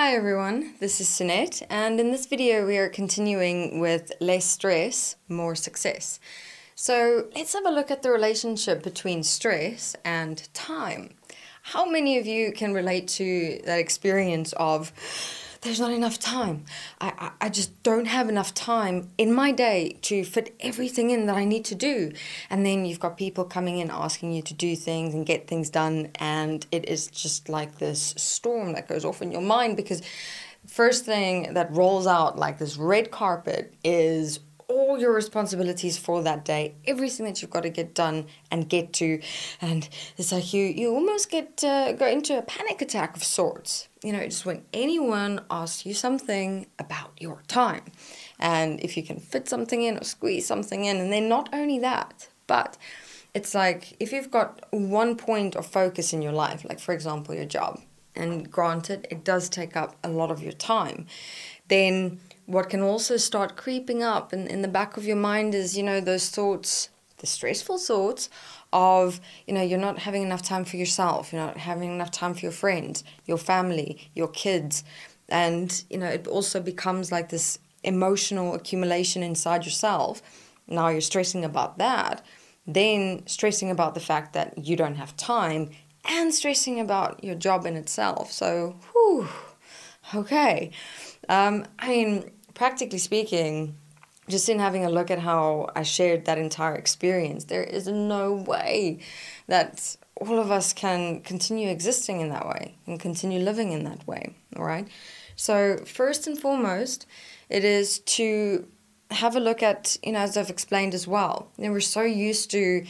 Hi everyone, this is Sunette, and in this video we are continuing with less stress, more success. So let's have a look at the relationship between stress and time. How many of you can relate to that experience of there's not enough time? I just don't have enough time in my day to fit everything in that I need to do. And then you've got people coming in asking you to do things and get things done, and it is just like this storm that goes off in your mind, because first thing that rolls out like this red carpet is all your responsibilities for that day, everything that you've got to get done and get to, and it's like you almost go into a panic attack of sorts. You know, just when anyone asks you something about your time, and if you can fit something in or squeeze something in, and then not only that, but it's like if you've got one point of focus in your life, like for example your job, and granted it does take up a lot of your time, then what can also start creeping up in the back of your mind is, those thoughts, the stressful thoughts of, you're not having enough time for yourself, you're not having enough time for your friends, your family, your kids. And, it also becomes like this emotional accumulation inside yourself. Now you're stressing about that, then stressing about the fact that you don't have time, and stressing about your job in itself. So, okay. Practically speaking, just in having a look at how I shared that entire experience, there is no way that all of us can continue existing in that way and continue living in that way, all right? So first and foremost, it is to have a look at, as I've explained as well, we're so used to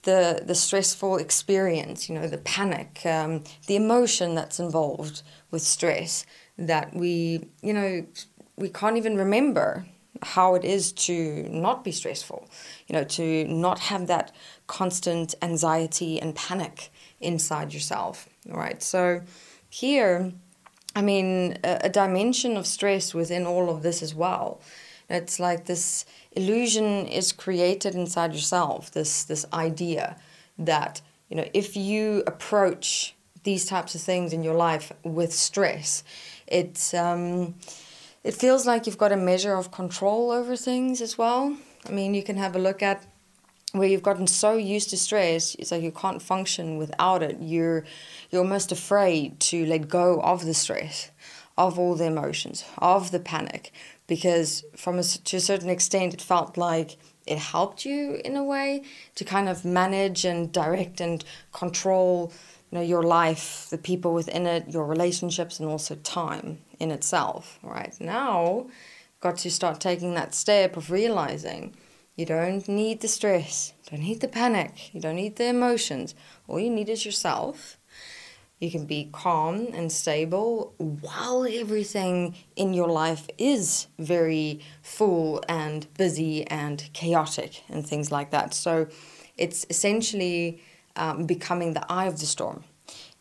the stressful experience, the panic, the emotion that's involved with stress, that we can't even remember how it is to not be stressful, to not have that constant anxiety and panic inside yourself, right? So here, a dimension of stress within all of this as well. It's like this illusion is created inside yourself, this idea that, if you approach these types of things in your life with stress, it feels like you've got a measure of control over things as well. You can have a look at where you've gotten so used to stress, it's like you can't function without it. You're almost afraid to let go of the stress, of all the emotions, of the panic, because to a certain extent it felt like it helped you in a way to kind of manage and direct and control your life, the people within it, your relationships, and also time in itself, right? Now, got to start taking that step of realizing you don't need the stress, you don't need the panic, you don't need the emotions. All you need is yourself. You can be calm and stable while everything in your life is very full and busy and chaotic and things like that. So it's essentially becoming the eye of the storm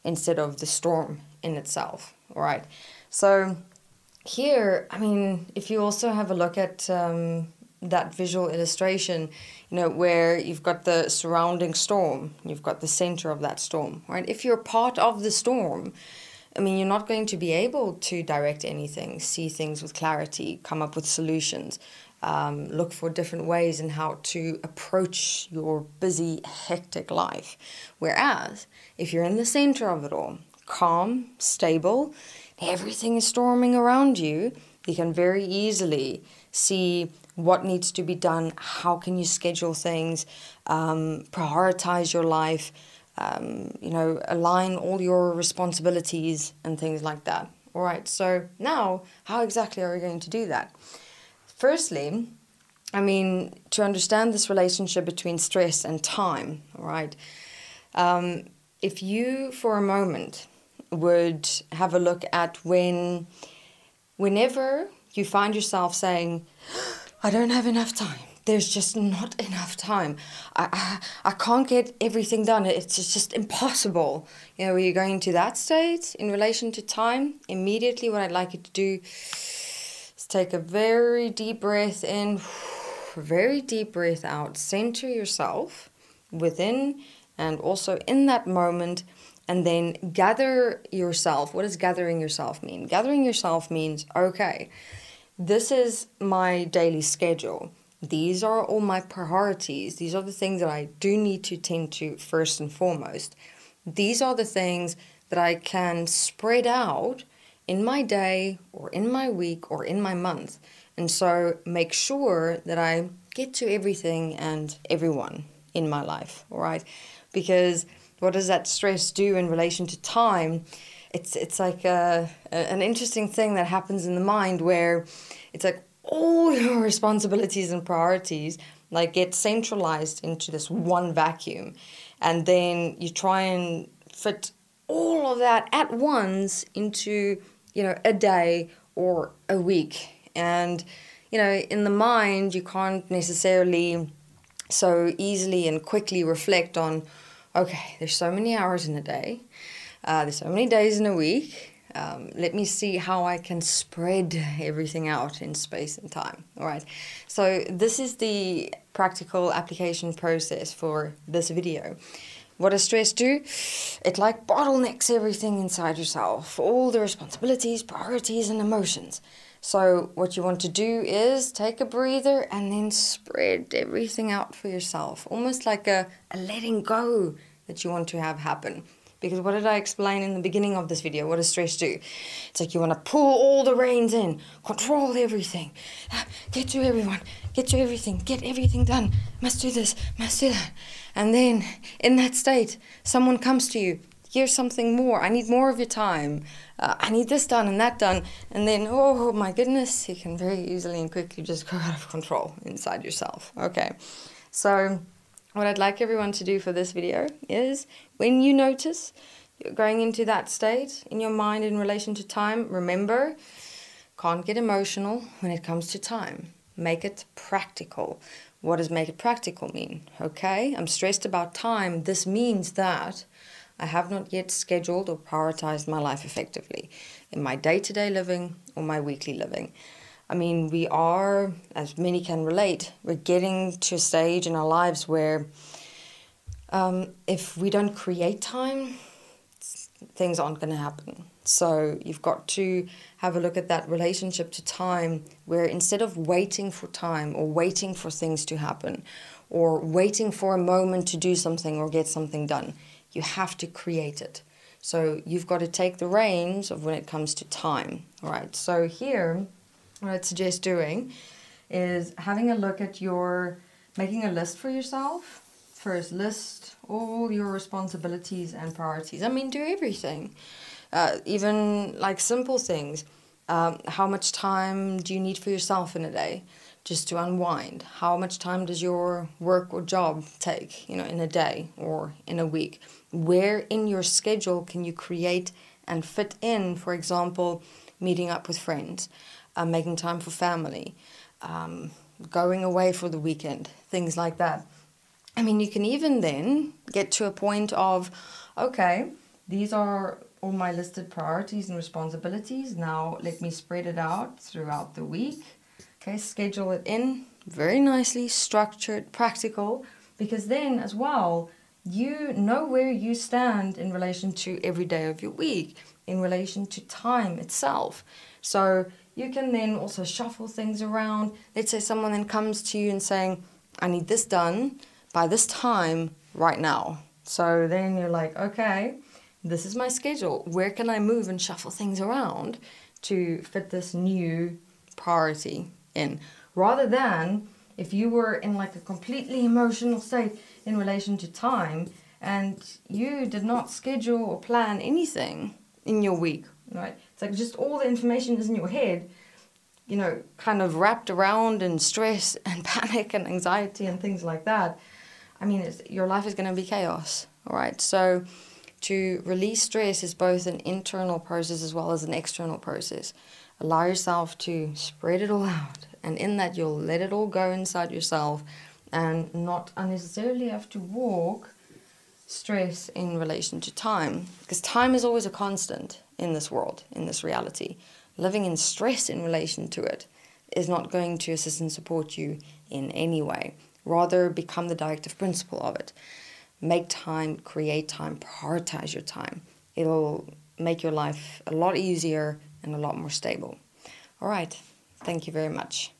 instead of the storm in itself, all right? So here, if you also have a look at that visual illustration, where you've got the surrounding storm, you've got the center of that storm, right? If you're part of the storm, you're not going to be able to direct anything, see things with clarity, come up with solutions, look for different ways in how to approach your busy, hectic life. Whereas, if you're in the center of it all, calm, stable, everything is storming around you, you can very easily see what needs to be done, how can you schedule things, prioritize your life, align all your responsibilities and things like that. All right, so now, how exactly are we going to do that? Firstly, to understand this relationship between stress and time, all right, if you, for a moment, would have a look at whenever you find yourself saying, I don't have enough time. There's just not enough time. I can't get everything done. It's just impossible. When you're going to that state in relation to time, immediately what I'd like you to do is take a very deep breath in, very deep breath out. Center yourself within, and also in that moment, and then gather yourself. What does gathering yourself mean? Gathering yourself means, okay, this is my daily schedule. These are all my priorities. These are the things that I do need to tend to first and foremost. These are the things that I can spread out in my day or in my week or in my month. And so make sure that I get to everything and everyone in my life, all right? Because what does that stress do in relation to time? It's like an interesting thing that happens in the mind where it's like all your responsibilities and priorities like get centralized into this one vacuum. And then you try and fit all of that at once into, a day or a week. And, in the mind, you can't necessarily so easily and quickly reflect on, okay, there's so many hours in a day, there's so many days in a week, let me see how I can spread everything out in space and time, all right? So this is the practical application process for this video. What does stress do? It like bottlenecks everything inside yourself, all the responsibilities, priorities, and emotions. So what you want to do is take a breather and then spread everything out for yourself, almost like a letting go that you want to have happen. Because what did I explain in the beginning of this video? What does stress do? It's like you want to pull all the reins in, control everything, get to everyone, get to everything, get everything done, must do this, must do that. And then in that state, someone comes to you, here's something more, I need more of your time, I need this done and that done. And then, oh my goodness, you can very easily and quickly just go out of control inside yourself. Okay, so what I'd like everyone to do for this video is when you notice you're going into that state in your mind in relation to time, remember, can't get emotional when it comes to time. Make it practical. What does make it practical mean? Okay, I'm stressed about time. This means that I have not yet scheduled or prioritized my life effectively in my day-to-day living or my weekly living. I mean, we are, as many can relate, we're getting to a stage in our lives where if we don't create time, things aren't going to happen. So you've got to have a look at that relationship to time where instead of waiting for time or waiting for things to happen or waiting for a moment to do something or get something done, you have to create it. So you've got to take the reins of when it comes to time. All right, so here, what I'd suggest doing is having a look at making a list for yourself. First, list all your responsibilities and priorities. I mean, do everything. Even like simple things. How much time do you need for yourself in a day just to unwind? How much time does your work or job take, in a day or in a week? Where in your schedule can you create and fit in, for example, meeting up with friends, making time for family, going away for the weekend, things like that. I mean, you can even then get to a point of, okay, these are all my listed priorities and responsibilities. Now let me spread it out throughout the week. Okay, schedule it in very nicely, structured, practical, because then as well, you know where you stand in relation to every day of your week, in relation to time itself. So you can then also shuffle things around. Let's say someone then comes to you and saying, I need this done by this time right now. So then you're like, okay, this is my schedule. Where can I move and shuffle things around to fit this new priority in? Rather than if you were in like a completely emotional state in relation to time and you did not schedule or plan anything in your week, right? It's like just all the information is in your head, kind of wrapped around in stress and panic and anxiety and things like that. I mean, your life is going to be chaos, all right? So to release stress is both an internal process as well as an external process. Allow yourself to spread it all out, and in that you'll let it all go inside yourself and not unnecessarily have to walk stress in relation to time, because time is always a constant in this world, in this reality. Living in stress in relation to it is not going to assist and support you in any way. Rather, become the directive principle of it. Make time, create time, prioritize your time. It'll make your life a lot easier and a lot more stable. All right. Thank you very much.